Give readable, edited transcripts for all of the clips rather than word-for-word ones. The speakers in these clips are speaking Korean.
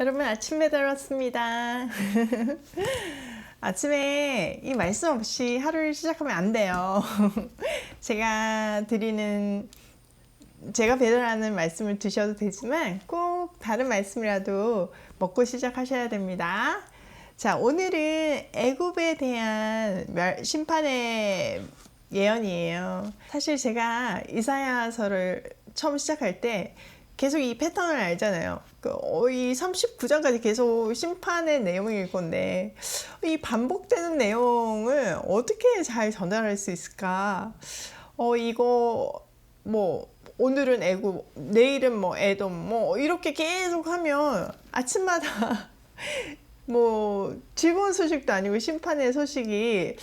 여러분 아침 배달 왔습니다. 아침에 이 말씀 없이 하루를 시작하면 안 돼요. 제가 배달하는 말씀을 드셔도 되지만 꼭 다른 말씀이라도 먹고 시작하셔야 됩니다. 자, 오늘은 애굽에 대한 심판의 예언이에요. 사실 제가 이사야서를 처음 시작할 때 계속 이 패턴을 알잖아요. 이 39장까지 계속 심판의 내용일 건데 이 반복되는 내용을 어떻게 잘 전달할 수 있을까? 이거 뭐 오늘은 애굽, 내일은 뭐 에돔, 뭐 이렇게 계속 하면 아침마다 뭐 즐거운 소식도 아니고 심판의 소식이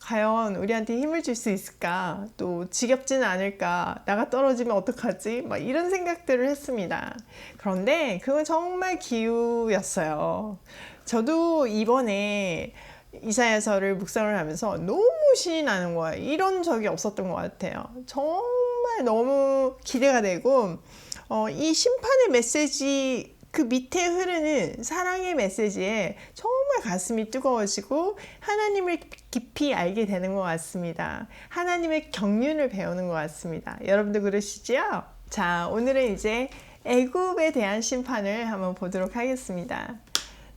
과연 우리한테 힘을 줄 수 있을까? 또 지겹지는 않을까? 나가 떨어지면 어떡하지? 막 이런 생각들을 했습니다. 그런데 그건 정말 기우였어요. 저도 이번에 이사야서를 묵상을 하면서 너무 신이 나는 거예요. 이런 적이 없었던 것 같아요. 정말 너무 기대가 되고 이 심판의 메시지 그 밑에 흐르는 사랑의 메시지에 정말 가슴이 뜨거워지고 하나님을 깊이 알게 되는 것 같습니다. 하나님의 경륜을 배우는 것 같습니다. 여러분도 그러시죠? 자, 오늘은 이제 애굽에 대한 심판을 한번 보도록 하겠습니다.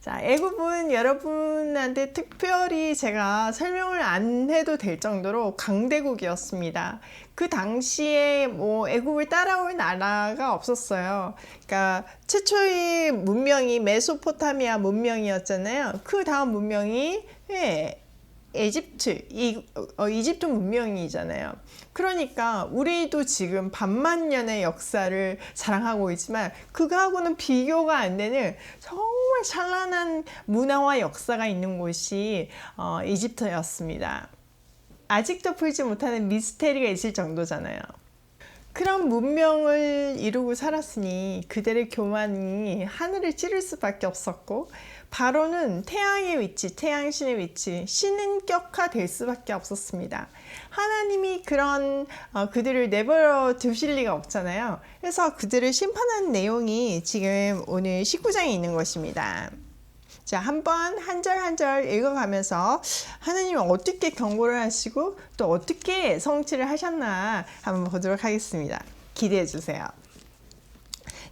자, 애굽은 여러분한테 특별히 제가 설명을 안 해도 될 정도로 강대국이었습니다. 그 당시에 뭐 애굽을 따라올 나라가 없었어요. 그러니까 최초의 문명이 메소포타미아 문명이었잖아요. 그 다음 문명이 이집트 문명이잖아요. 그러니까 우리도 지금 반만 년의 역사를 자랑하고 있지만 그거하고는 비교가 안 되는 정말 찬란한 문화와 역사가 있는 곳이 이집트였습니다. 아직도 풀지 못하는 미스테리가 있을 정도잖아요. 그런 문명을 이루고 살았으니 그들의 교만이 하늘을 찌를 수밖에 없었고 바로는 태양의 위치, 태양신의 위치, 신인격화 될 수밖에 없었습니다. 하나님이 그런 그들을 내버려 두실 리가 없잖아요. 그래서 그들을 심판하는 내용이 지금 오늘 19장에 있는 것입니다. 자, 한번 한 절 한 절 읽어가면서 하나님은 어떻게 경고를 하시고 또 어떻게 성취를 하셨나 한번 보도록 하겠습니다. 기대해 주세요.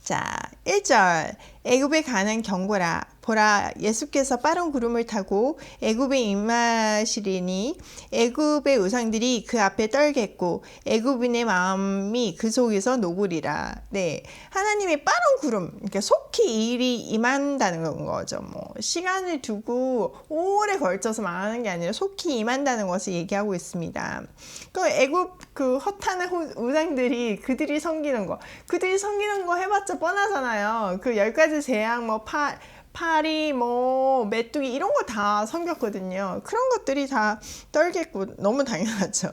자, 1절 애굽에 가는 경고라. 보라, 예수께서 빠른 구름을 타고 애굽에 임하시리니 애굽의 우상들이 그 앞에 떨겠고 애굽인의 마음이 그 속에서 녹으리라. 네, 하나님의 빠른 구름, 그러니까 속히 이 일이 임한다는 거죠. 뭐 시간을 두고 오래 걸쳐서 망하는 게 아니라 속히 임한다는 것을 얘기하고 있습니다. 그 애굽 그 허탄한 우상들이 그들이 섬기는 거 해봤자 뻔하잖아요. 그 10가지 재앙 뭐 파리, 뭐 메뚜기 이런 거 다 섬겼거든요. 그런 것들이 다 떨겠고 너무 당연하죠.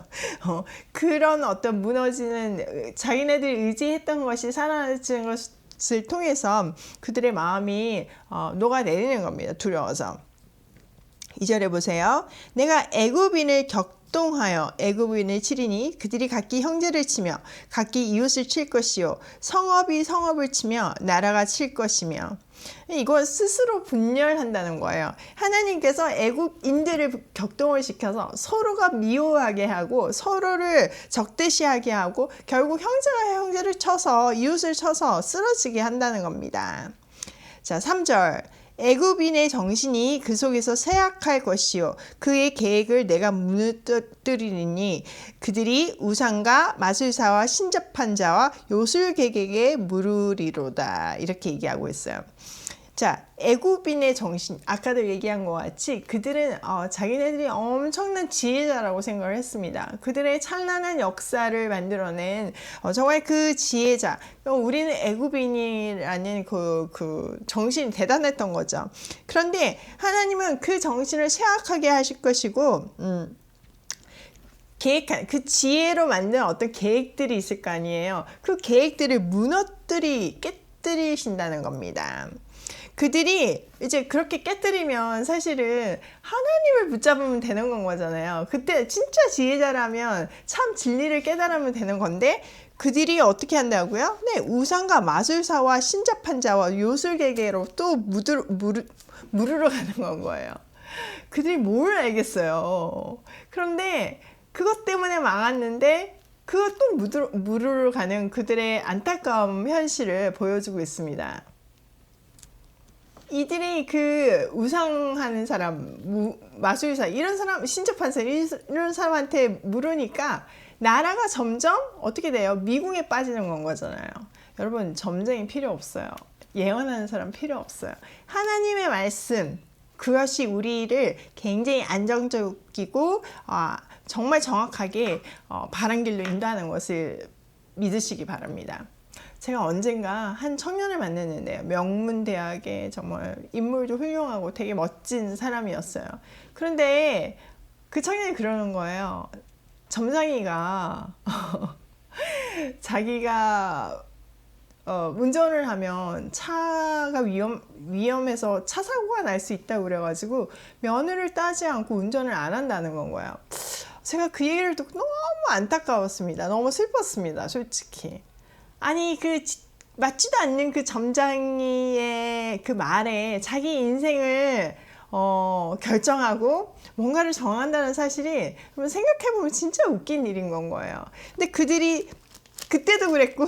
그런 어떤 무너지는 자기네들이 의지했던 것이 사라지는 것을 통해서 그들의 마음이 녹아내리는 겁니다. 두려워서. 2절에 보세요. 내가 애굽인을 격동하여 애굽인을 치리니 그들이 각기 형제를 치며 각기 이웃을 칠 것이요 성읍이 성읍을 치며 나라가 칠 것이며. 이거 스스로 분열한다는 거예요. 하나님께서 애굽인들을 격동을 시켜서 서로가 미워하게 하고 서로를 적대시하게 하고 결국 형제가 형제를 쳐서 이웃을 쳐서 쓰러지게 한다는 겁니다. 자, 3절 애굽인의 정신이 그 속에서 쇠약할 것이요 그의 계획을 내가 무너뜨리니 그들이 우상과 마술사와 신접한 자와 요술객에게 물으리로다. 이렇게 얘기하고 있어요. 자, 애굽인의 정신, 아까도 얘기한 것 같이 그들은 자기네들이 엄청난 지혜자라고 생각을 했습니다. 그들의 찬란한 역사를 만들어낸 정말 그 지혜자, 우리는 애굽인이라는 그 정신이 대단했던 거죠. 그런데 하나님은 그 정신을 쇠약하게 하실 것이고 계획한 그 지혜로 만든 어떤 계획들이 있을 거 아니에요. 그 계획들을 깨뜨리신다는 겁니다. 그들이 이제 그렇게 깨뜨리면 사실은 하나님을 붙잡으면 되는 건 거잖아요. 그때 진짜 지혜자라면 참 진리를 깨달으면 되는 건데 그들이 어떻게 한다고요? 네, 우상과 마술사와 신자판자와 요술계계로 또 무르러 가는 건 거예요. 그들이 뭘 알겠어요. 그런데 그것 때문에 망했는데 그것도 무르러 가는 그들의 안타까운 현실을 보여주고 있습니다. 이들이 그 우상하는 사람, 마술사 이런 사람, 신접판사 이런 사람한테 물으니까 나라가 점점 어떻게 돼요? 미궁에 빠지는 건 거잖아요. 여러분, 점쟁이 필요 없어요. 예언하는 사람 필요 없어요. 하나님의 말씀, 그것이 우리를 굉장히 안정적이고 정말 정확하게 바른 길로 인도하는 것을 믿으시기 바랍니다. 제가 언젠가 한 청년을 만났는데요. 명문대학의 정말 인물도 훌륭하고 되게 멋진 사람이었어요. 그런데 그 청년이 그러는 거예요. 점장이가 자기가 운전을 하면 차가 위험해서 차 사고가 날 수 있다고 그래가지고 면허를 따지 않고 운전을 안 한다는 건 거예요. 제가 그 얘기를 듣고 너무 안타까웠습니다. 너무 슬펐습니다. 솔직히. 아니 맞지도 않는 그 점장이의 그 말에 자기 인생을 결정하고 뭔가를 정한다는 사실이 생각해보면 진짜 웃긴 일인 건 거예요. 근데 그들이 그때도 그랬고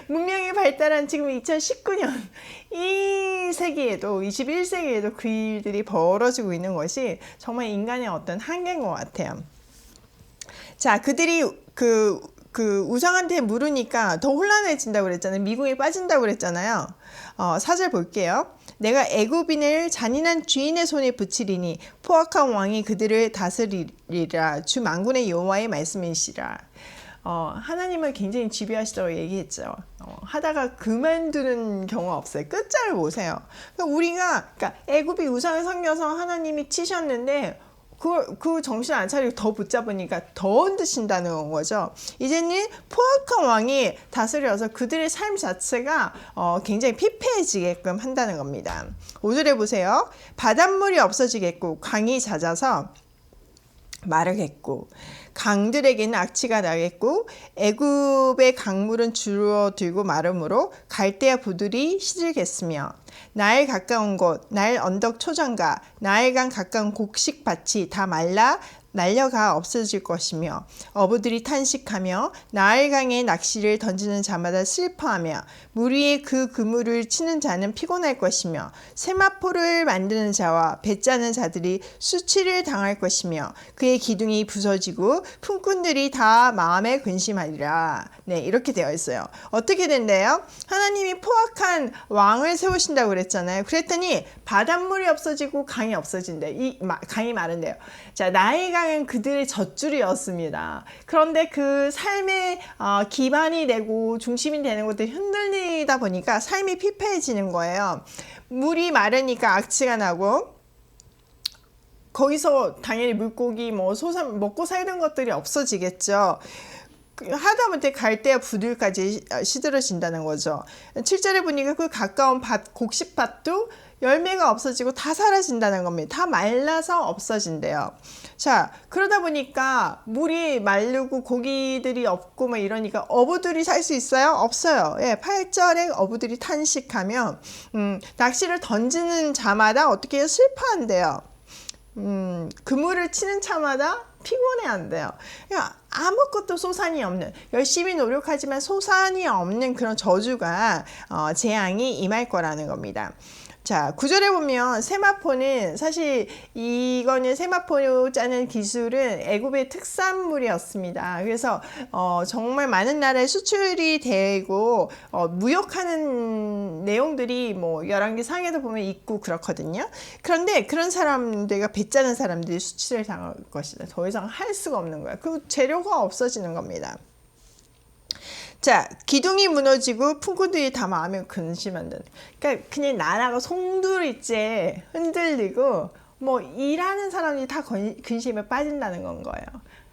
문명이 발달한 지금 2019년 이 세기에도 21세기에도 그 일들이 벌어지고 있는 것이 정말 인간의 어떤 한계인 것 같아요. 자, 그들이 그 우상한테 물으니까 더 혼란해진다고 그랬잖아요. 미궁에 빠진다고 그랬잖아요. 4절 볼게요. 내가 애굽인을 잔인한 주인의 손에 붙이리니 포악한 왕이 그들을 다스리리라. 주 만군의 여호와의 말씀이시라. 하나님을 굉장히 지배하시다고 얘기했죠. 하다가 그만두는 경우가 없어요. 끝자를 보세요. 그러니까 애굽이 우상을 섬겨서 하나님이 치셨는데 그 정신 안 차리고 더 붙잡으니까 더 흔드신다는 거죠. 이제는 포악한 왕이 다스려서 그들의 삶 자체가 굉장히 피폐해지게끔 한다는 겁니다. 5절에 보세요. 바닷물이 없어지겠고 강이 잦아서 마르겠고 강들에게는 악취가 나겠고 애굽의 강물은 줄어들고 마름으로 갈대아 부들이 시들겠으며 나일 가까운 곳, 나일 언덕 초장과 나일강 가까운 곡식밭이 다 말라 날려가 없어질 것이며 어부들이 탄식하며 나일강에 낚시를 던지는 자마다 슬퍼하며 물 위에 그 그물을 치는 자는 피곤할 것이며 세마포를 만드는 자와 배 짜는 자들이 수치를 당할 것이며 그의 기둥이 부서지고 품꾼들이 다 마음에 근심하리라. 네, 이렇게 되어 있어요. 어떻게 된대요? 하나님이 포악한 왕을 세우신다고 그랬잖아요. 그랬더니 바닷물이 없어지고 강이 없어진대. 강이 마른대요. 자, 나일강은 그들의 젖줄이었습니다. 그런데 그 삶의 기반이 되고 중심이 되는 것들이 흔들리다 보니까 삶이 피폐해지는 거예요. 물이 마르니까 악취가 나고 거기서 당연히 물고기, 소산 먹고 살던 것들이 없어지겠죠. 하다못해 갈대와 부들까지 시들어진다는 거죠. 7절에 보니까 그 가까운 곡식밭도 열매가 없어지고 다 사라진다는 겁니다. 다 말라서 없어진대요. 자, 그러다 보니까 물이 마르고 고기들이 없고 이러니까 어부들이 살 수 있어요? 없어요. 8절에 어부들이 탄식하며 낚시를 던지는 자마다 어떻게 해요? 슬퍼한대요. 그물을 치는 차마다 피곤해한대요. 그러니까 아무것도 소산이 없는, 열심히 노력하지만 소산이 없는 그런 저주가 재앙이 임할 거라는 겁니다. 자, 9절에 보면 세마포는 사실 이거는 세마포 짜는 기술은 애굽의 특산물이었습니다. 그래서 정말 많은 나라에 수출이 되고 무역하는 내용들이 열왕기 상에도 보면 있고 그렇거든요. 그런데 그런 사람들과 배 짜는 사람들이 수출을 당할 것이다. 더 이상 할 수가 없는 거야. 그 재료가 없어지는 겁니다. 자, 기둥이 무너지고 품꾼들이 다 마음에 근심한다. 그러니까 그냥 나라가 송두리째 흔들리고 일하는 사람이 다 근심에 빠진다는 건 거예요.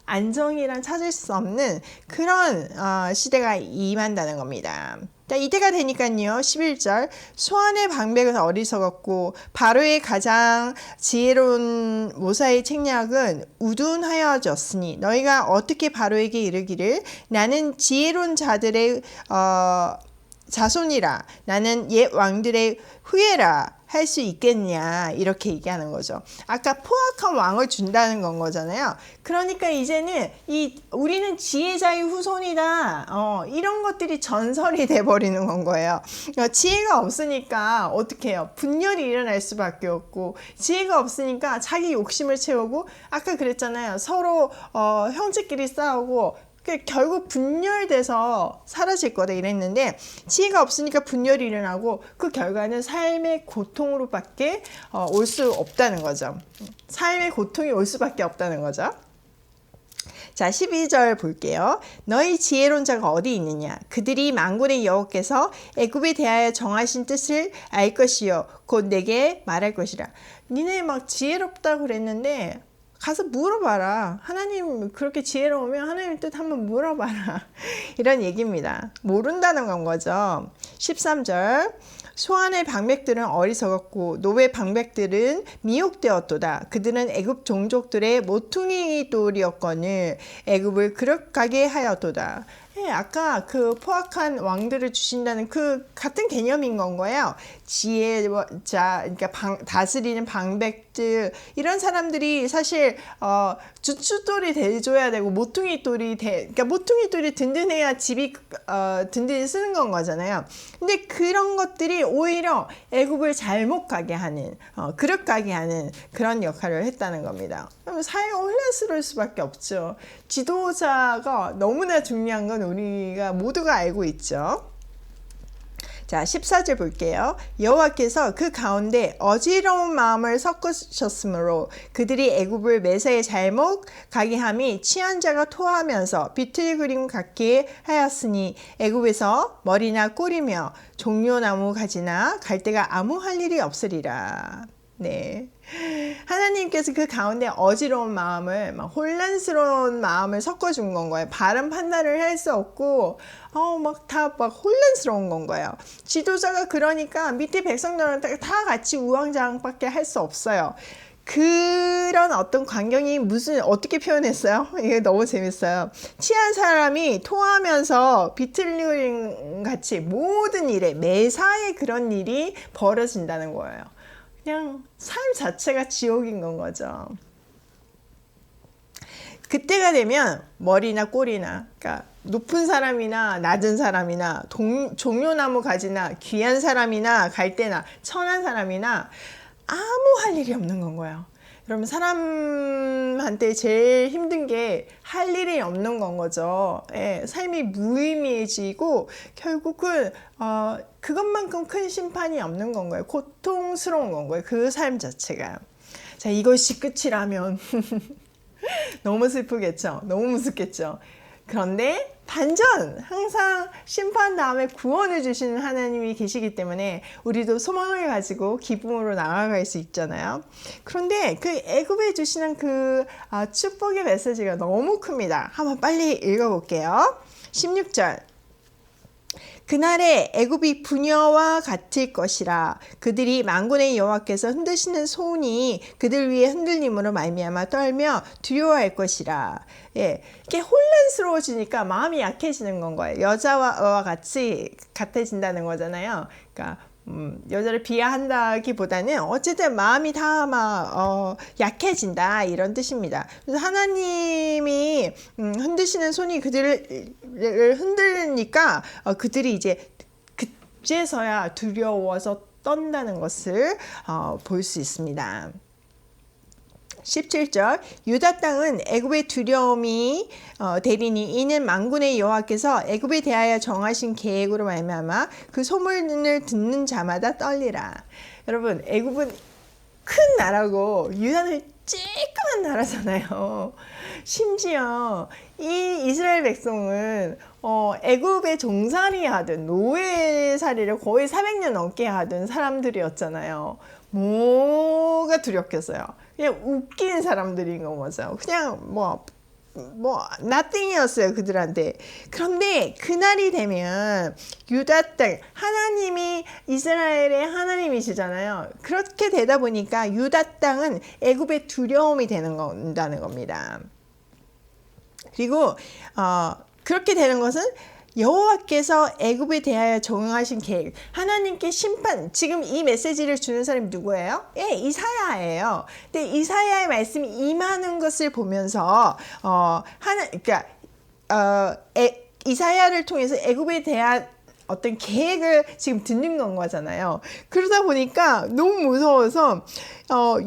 안정이란 찾을 수 없는 그런 시대가 임한다는 겁니다. 이때가 되니까요. 11절 소환의 방백은 어리석었고 바로의 가장 지혜로운 모사의 책략은 우둔하여졌으니 너희가 어떻게 바로에게 이르기를 나는 지혜로운 자들의 자손이라 나는 옛 왕들의 후예라 할 수 있겠냐 이렇게 얘기하는 거죠. 아까 포악한 왕을 준다는 건 거잖아요. 그러니까 이제는 우리는 지혜자의 후손이다. 이런 것들이 전설이 돼버리는 건 거예요. 지혜가 없으니까 어떻게 해요? 분열이 일어날 수밖에 없고 지혜가 없으니까 자기 욕심을 채우고 아까 그랬잖아요. 서로 형제끼리 싸우고 결국 분열돼서 사라질 거다 이랬는데 지혜가 없으니까 분열이 일어나고 그 결과는 삶의 고통으로밖에 올 수 없다는 거죠. 삶의 고통이 올 수밖에 없다는 거죠. 자 12절 볼게요. 너희 지혜로운 자가 어디 있느냐? 그들이 만군의 여호와께서 애굽에 대하여 정하신 뜻을 알 것이요 곧 내게 말할 것이라. 니네 막 지혜롭다고 그랬는데 가서 물어봐라. 하나님 그렇게 지혜로우면 하나님 뜻 한번 물어봐라. 이런 얘기입니다. 모른다는 건 거죠. 13절 소환의 방백들은 어리석었고 노의 방백들은 미혹되었도다. 그들은 애굽 종족들의 모퉁이 돌이었거늘 애굽을 그릇가게 하였도다. 아까 그 포악한 왕들을 주신다는 그 같은 개념인 건 거예요. 지혜자, 그러니까 다스리는 방백들 이런 사람들이 사실 주춧돌이 돼줘야 되고 그러니까 모퉁이 돌이 든든해야 집이 든든히 쓰는 건 거잖아요. 근데 그런 것들이 오히려 애굽을 잘못 가게 하는 그릇 가게 하는 그런 역할을 했다는 겁니다. 그럼 사회가 혼란스러울 수밖에 없죠. 지도자가 너무나 중요한 건 우리가 모두가 알고 있죠. 자 14절 볼게요. 여호와께서 그 가운데 어지러운 마음을 섞으셨으므로 그들이 애굽을 매사에 잘못 가게 함이 취한 자가 토하면서 비틀그림 같게 하였으니 애굽에서 머리나 꼬리며 종려나무 가지나 갈대가 아무 할 일이 없으리라. 네. 하나님께서 그 가운데 어지러운 마음을 혼란스러운 마음을 섞어준 건 거예요. 바른 판단을 할 수 없고 다 혼란스러운 건 거예요. 지도자가 그러니까 밑에 백성들한테 다 같이 우왕좌왕밖에 할 수 없어요. 그런 어떤 광경이 어떻게 표현했어요? 이게 너무 재밌어요. 취한 사람이 토하면서 비틀림 같이 모든 일에 매사에 그런 일이 벌어진다는 거예요. 그냥 삶 자체가 지옥인 건 거죠. 그때가 되면 머리나 꼬리나 그러니까 높은 사람이나 낮은 사람이나 종려나무 가지나 귀한 사람이나 갈대나 천한 사람이나 아무 할 일이 없는 건 거예요. 여러분 사람한테 제일 힘든 게 할 일이 없는 건 거죠. 삶이 무의미해지고 결국은 그것만큼 큰 심판이 없는 건 거예요. 고통스러운 건 거예요. 그 삶 자체가. 자 이것이 끝이라면 너무 슬프겠죠. 너무 무섭겠죠. 그런데 반전 항상 심판 다음에 구원을 주시는 하나님이 계시기 때문에 우리도 소망을 가지고 기쁨으로 나아갈 수 있잖아요. 그런데 그 애굽에 주시는 그 축복의 메시지가 너무 큽니다. 한번 빨리 읽어볼게요. 16절 그날에 애굽이 부녀와 같을 것이라 그들이 만군의 여호와께서 흔드시는 손이 그들 위에 흔들림으로 말미암아 떨며 두려워할 것이라. 이게 혼란스러워지니까 마음이 약해지는 건 거예요. 여자와 같아진다는 거잖아요. 그러니까 여자를 비하한다기보다는 어쨌든 마음이 다 약해진다 이런 뜻입니다. 그래서 하나님이 흔드시는 손이 그들을 흔들니까 그들이 이제 그제서야 두려워서 떤다는 것을 볼 수 있습니다. 17절 유다 땅은 애굽의 두려움이 되리니 이는 만군의 여호와께서 애굽에 대하여 정하신 계획으로 말미암아 그 소문을 듣는 자마다 떨리라. 여러분 애굽은 큰 나라고 유다는 쬐끄만 나라잖아요. 심지어 이 이스라엘 백성은 애굽의 종살이 하던 노예살이를 거의 400년 넘게 하던 사람들이었잖아요. 뭐가 두렵겠어요. 그냥 웃긴 사람들인 거죠. 그냥 뭐 nothing이었어요 그들한테. 그런데 그날이 되면 유다 땅, 하나님이 이스라엘의 하나님이시잖아요. 그렇게 되다 보니까 유다 땅은 애굽의 두려움이 된다는 겁니다. 그리고 그렇게 되는 것은 여호와께서 애굽에 대하여 정하신 계획, 하나님께 심판, 지금 이 메시지를 주는 사람이 누구예요? 예, 이사야예요. 근데 이사야의 말씀이 임하는 것을 보면서 그러니까 이사야를 통해서 애굽에 대한 어떤 계획을 지금 듣는 건 거잖아요. 그러다 보니까 너무 무서워서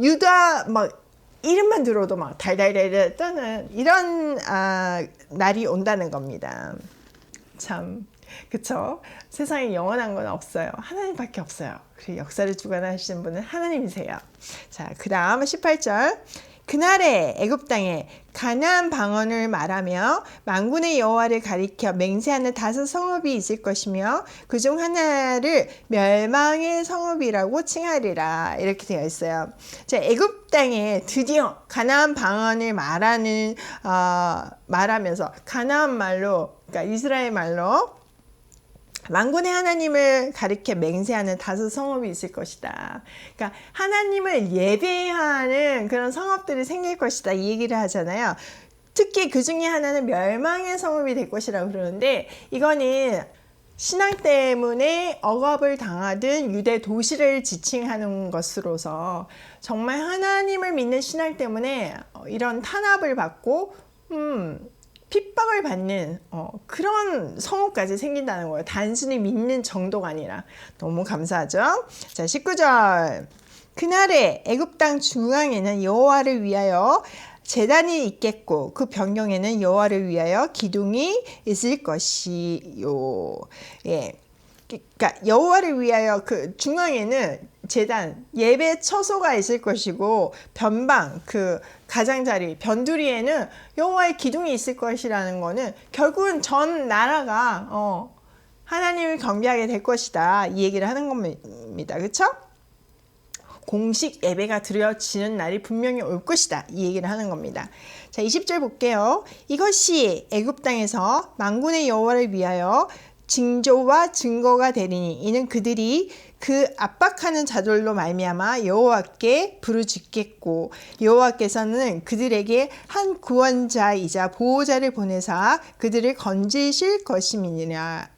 유다 막 이름만 들어도 막 달달달 떠는 이런 날이 온다는 겁니다. 참, 그쵸? 세상에 영원한 건 없어요. 하나님밖에 없어요. 그리고 역사를 주관하시는 분은 하나님이세요. 자, 그 다음 18절. 그날에 애굽 땅에 가나안 방언을 말하며 만군의 여호와를 가리켜 맹세하는 5 성읍이 있을 것이며 그중 하나를 멸망의 성읍이라고 칭하리라. 이렇게 되어 있어요. 자, 애굽 땅에 드디어 가나안 방언을 말하면서 가나안 말로, 그러니까 이스라엘 말로 만군의 하나님을 가리켜 맹세하는 5 성읍이 있을 것이다. 그러니까 하나님을 예배하는 그런 성읍들이 생길 것이다. 이 얘기를 하잖아요. 특히 그 중에 하나는 멸망의 성읍이 될 것이라고 그러는데, 이거는 신앙 때문에 억압을 당하던 유대 도시를 지칭하는 것으로서 정말 하나님을 믿는 신앙 때문에 이런 탄압을 받고 핍박을 받는 그런 성읍까지 생긴다는 거예요. 단순히 믿는 정도가 아니라. 너무 감사하죠? 자, 19절. 그날에 애굽 땅 중앙에는 여호와를 위하여 제단이 있겠고 그 변경에는 여호와를 위하여 기둥이 있을 것이요. 예. 그러니까 여호와를 위하여 그 중앙에는 제단, 예배 처소가 있을 것이고 변방, 그 가장자리, 변두리에는 여호와의 기둥이 있을 것이라는 거는 결국은 전 나라가 하나님을 경배하게 될 것이다. 이 얘기를 하는 겁니다. 그렇죠? 공식 예배가 드려지는 날이 분명히 올 것이다. 이 얘기를 하는 겁니다. 자, 20절 볼게요. 이것이 애굽 땅에서 만군의 여호와를 위하여 징조와 증거가 되리니 이는 그들이 그 압박하는 자들로 말미암아 여호와께 부르짖겠고 여호와께서는 그들에게 한 구원자이자 보호자를 보내사 그들을 건지실 것임이니라.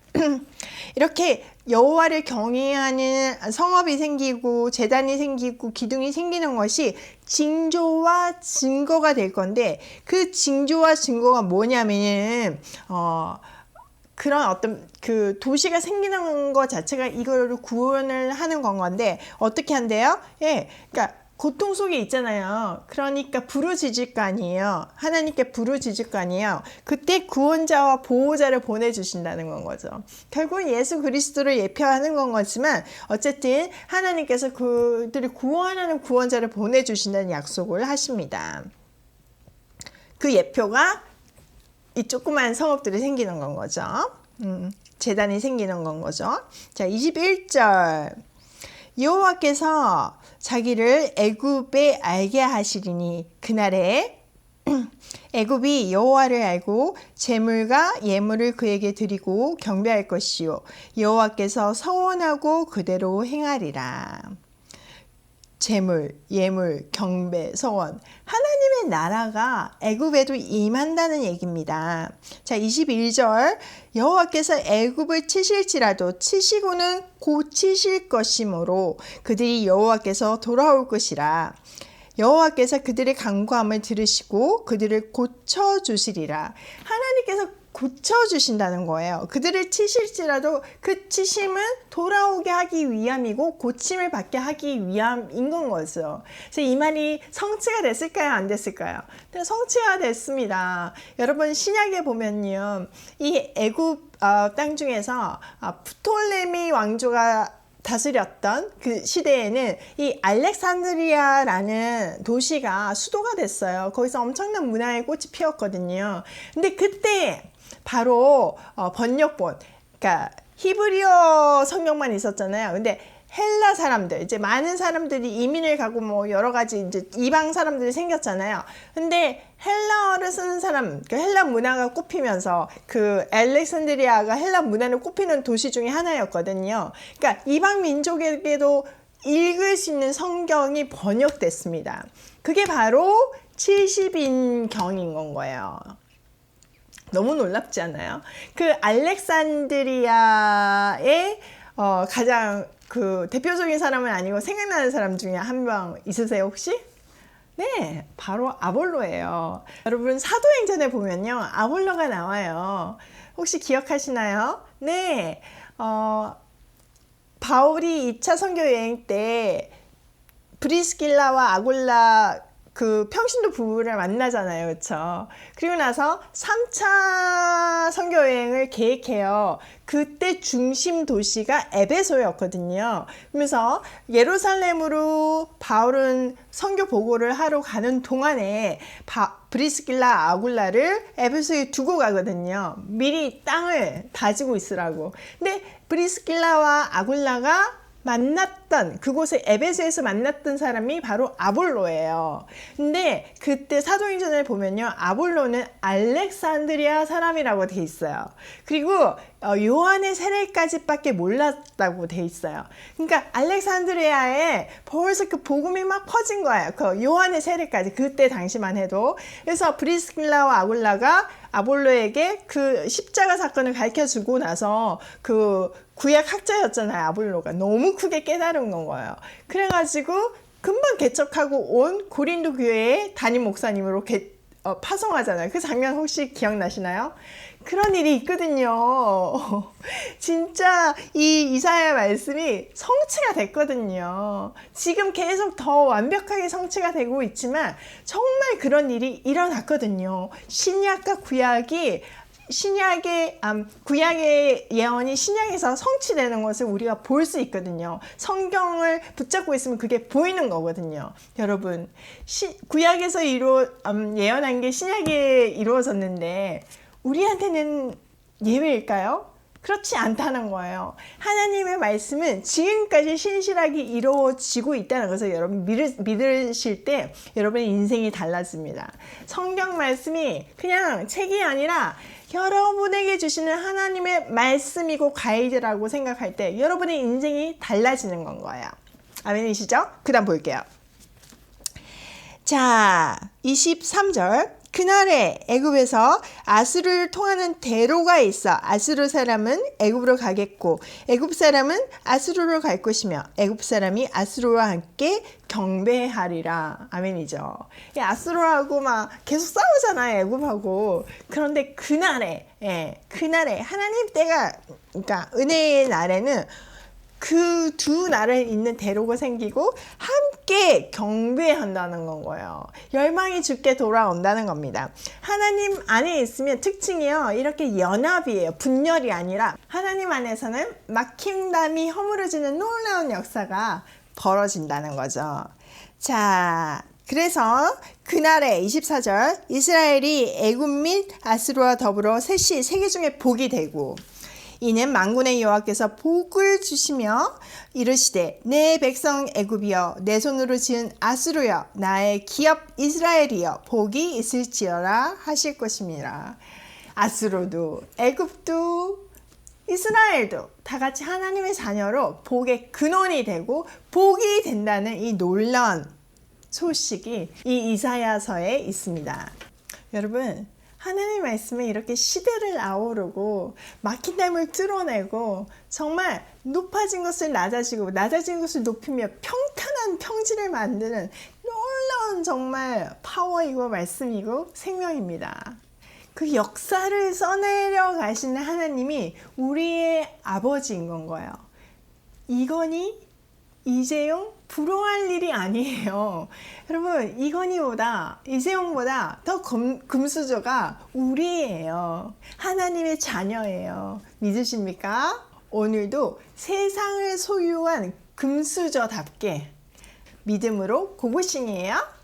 이렇게 여호와를 경외하는 성읍이 생기고 제단이 생기고 기둥이 생기는 것이 징조와 증거가 될 건데, 그 징조와 증거가 뭐냐면은 그런 어떤 그 도시가 생기는 것 자체가 이거를 구원을 하는 건 건데, 어떻게 한대요? 예, 그러니까 고통 속에 있잖아요. 그러니까 부르짖을 거 아니에요. 하나님께 부르짖을 거 아니에요. 그때 구원자와 보호자를 보내주신다는 건 거죠. 결국은 예수 그리스도를 예표하는 건 거지만 어쨌든 하나님께서 그들을 구원하는 구원자를 보내주신다는 약속을 하십니다. 그 예표가 이 조그만 성읍들이 생기는 건 거죠. 제단이 생기는 건 거죠. 자, 21절. 여호와께서 자기를 애굽에 알게 하시리니 그날에 애굽이 여호와를 알고 제물과 예물을 그에게 드리고 경배할 것이요 여호와께서 서원하고 그대로 행하리라. 제물, 예물, 경배, 서원. 하나님의 나라가 애굽에도 임한다는 얘기입니다. 자, 21절. 여호와께서 애굽을 치실지라도 치시고는 고치실 것이므로 그들이 여호와께서 돌아올 것이라. 여호와께서 그들의 간구함을 들으시고 그들을 고쳐주시리라. 하나님께서 고쳐주신다는 거예요. 그들을 치실지라도 그 치심은 돌아오게 하기 위함이고 고침을 받게 하기 위함인 건 거죠. 그래서 이 말이 성취가 됐을까요? 안 됐을까요? 근데 성취가 됐습니다. 여러분 신약에 보면요, 이 애굽 땅 중에서 프톨레미 왕조가 다스렸던 그 시대에는 이 알렉산드리아라는 도시가 수도가 됐어요. 거기서 엄청난 문화의 꽃이 피었거든요. 근데 그때 바로 번역본, 그러니까 히브리어 성경만 있었잖아요. 근데 헬라 사람들, 이제 많은 사람들이 이민을 가고 뭐 여러 가지 이제 이방 사람들이 생겼잖아요. 근데 헬라어를 쓰는 사람, 그 헬라 문화가 꼽히면서 그 알렉산드리아가 헬라 문화를 꼽히는 도시 중에 하나였거든요. 그러니까 이방 민족에게도 읽을 수 있는 성경이 번역됐습니다. 그게 바로 70인경인 건 거예요. 너무 놀랍지 않아요? 그 알렉산드리아의 가장 그 대표적인 사람은 아니고 생각나는 사람 중에 한 명 있으세요 혹시? 네, 바로 아볼로예요. 여러분 사도행전에 보면요 아볼로가 나와요. 혹시 기억하시나요? 네, 바울이 2차 선교 여행 때 브리스길라와 아굴라 그 평신도 부부를 만나잖아요. 그렇죠? 그리고 나서 3차 선교 여행을 계획해요. 그때 중심 도시가 에베소였거든요. 그러면서 예루살렘으로 바울은 선교 보고를 하러 가는 동안에 브리스길라 아굴라를 에베소에 두고 가거든요. 미리 땅을 다지고 있으라고. 근데 브리스길라와 아굴라가 만났던 그곳에 에베소에서 만났던 사람이 바로 아볼로예요. 근데 그때 사도행전을 보면요 아볼로는 알렉산드리아 사람이라고 돼 있어요. 그리고 요한의 세례까지밖에 몰랐다고 돼 있어요. 그러니까 알렉산드리아에 벌써 그 복음이 막 퍼진 거예요. 그 요한의 세례까지 그때 당시만 해도. 그래서 브리스길라와 아굴라가 아볼로에게 그 십자가 사건을 가르쳐주고 나서 그 구약 학자였잖아요. 아볼로가 너무 크게 깨달은 건 거예요. 그래가지고 금방 개척하고 온 고린도 교회의 담임 목사님으로 파송하잖아요. 그 장면 혹시 기억나시나요? 그런 일이 있거든요. 진짜 이 이사야 말씀이 성취가 됐거든요. 지금 계속 더 완벽하게 성취가 되고 있지만 정말 그런 일이 일어났거든요. 신약과 구약이 구약의 예언이 신약에서 성취되는 것을 우리가 볼 수 있거든요. 성경을 붙잡고 있으면 그게 보이는 거거든요. 여러분, 구약에서 예언한 게 신약에 이루어졌는데 우리한테는 예외일까요? 그렇지 않다는 거예요. 하나님의 말씀은 지금까지 신실하게 이루어지고 있다는 것을 여러분 믿으실 때 여러분의 인생이 달라집니다. 성경 말씀이 그냥 책이 아니라 여러분에게 주시는 하나님의 말씀이고 가이드라고 생각할 때 여러분의 인생이 달라지는 건 거예요. 아멘이시죠? 그 다음 볼게요. 자, 23절. 그날에 애굽에서 아수르를 통하는 대로가 있어 아수르 사람은 애굽으로 가겠고 애굽 사람은 아수르로 갈 것이며 애굽 사람이 아수르와 함께 경배하리라. 아멘이죠. 아수르하고 막 계속 싸우잖아요. 애굽하고. 그런데 그날에 하나님 때가 그러니까 은혜의 날에는 그 두 나라에 있는 대로가 생기고 함께 경배한다는 건 거예요. 열망이 죽게 돌아온다는 겁니다. 하나님 안에 있으면 특징이요. 이렇게 연합이에요. 분열이 아니라 하나님 안에서는 막힘담이 허물어지는 놀라운 역사가 벌어진다는 거죠. 자, 그래서 그날에 24절 이스라엘이 애굽 및 아수르와 더불어 셋이 세계 중에 복이 되고 이는 만군의 여호와께서 복을 주시며 이르시되 내 백성 애굽이여 내 손으로 지은 아수르여 나의 기업 이스라엘이여 복이 있을지어라 하실 것입니다. 아수르도 애굽도 이스라엘도 다 같이 하나님의 자녀로 복의 근원이 되고 복이 된다는 이 놀라운 소식이 이 이사야서에 있습니다. 여러분 하나님의 말씀에 이렇게 시대를 아우르고 막힌 담을 뚫어내고 정말 높아진 것을 낮아지고 낮아진 것을 높이며 평탄한 평지를 만드는 놀라운 정말 파워이고 말씀이고 생명입니다. 그 역사를 써내려 가시는 하나님이 우리의 아버지인 건 거예요. 이건희, 이재용 부러워할 일이 아니에요. 여러분 이건희보다 이재용보다 더 금수저가 우리예요. 하나님의 자녀예요. 믿으십니까? 오늘도 세상을 소유한 금수저답게 믿음으로 고고싱이에요.